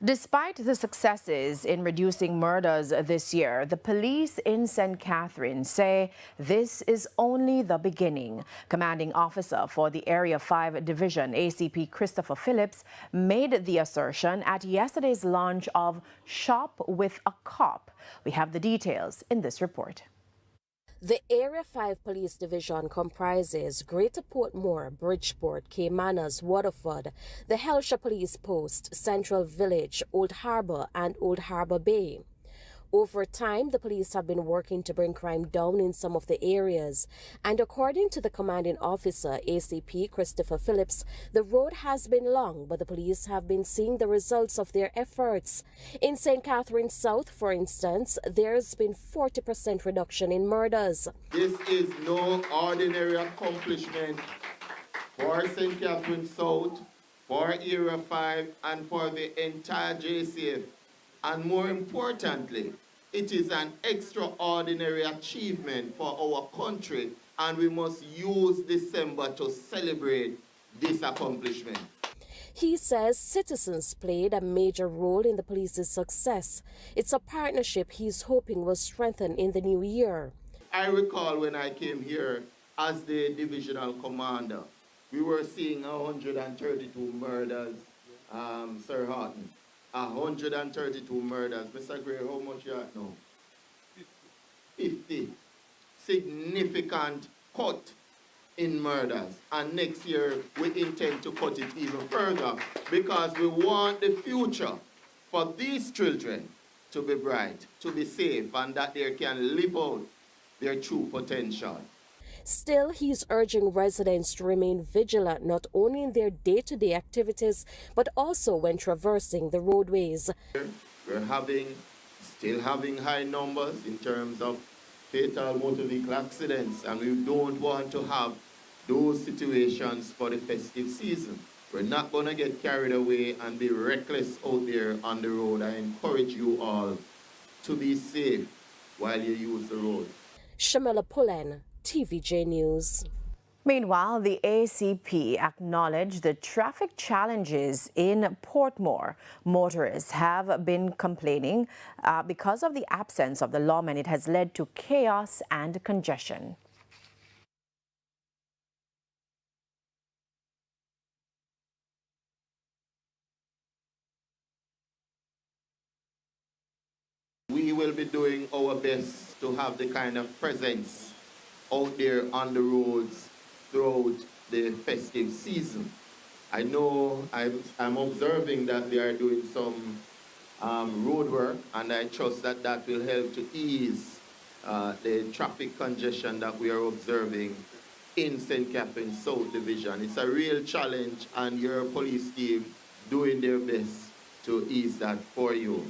Despite the successes in reducing murders this year, the police in St. Catherine say this is only the beginning. Commanding officer for the Area 5 Division, ACP Christopher Phillips, made the assertion at yesterday's launch of Shop with a Cop. We have the details in this report. The Area 5 Police Division comprises Greater Portmore, Bridgeport, Caymanas, Waterford, the Hellshire Police Post, Central Village, Old Harbour and Old Harbour Bay. Over time, the police have been working to bring crime down in some of the areas. And according to the commanding officer, ACP Christopher Phillips, the road has been long, but the police have been seeing the results of their efforts. In St. Catherine South, for instance, there's been 40% reduction in murders. This is no ordinary accomplishment for St. Catherine South, for Area 5, and for the entire JCF. And more importantly, it is an extraordinary achievement for our country, and we must use December to celebrate this accomplishment. He says citizens played a major role in the police's success. It's a partnership he's hoping will strengthen in the new year. I recall when I came here as the divisional commander, we were seeing 132 murders, Sir Horton. 132 murders. Mr. Gray, how much you at now? 50. Significant cut in murders. And next year, we intend to cut it even further because we want the future for these children to be bright, to be safe, and that they can live out their true potential. Still, he's urging residents to remain vigilant not only in their day-to-day activities, but also when traversing the roadways. We're still having high numbers in terms of fatal motor vehicle accidents, and we don't want to have those situations for the festive season. We're not going to get carried away and be reckless out there on the road. I encourage you all to be safe while you use the road. Shamela Pullen, TVJ News. Meanwhile, the ACP acknowledged the traffic challenges in Portmore. Motorists have been complaining because of the absence of the lawmen. It has led to chaos and congestion. We will be doing our best to have the kind of presence out there on the roads throughout the festive season. I know I'm observing that they are doing some road work, and I trust that that will help to ease the traffic congestion that we are observing in St. Catherine South Division. It's a real challenge, and your police team doing their best to ease that for you.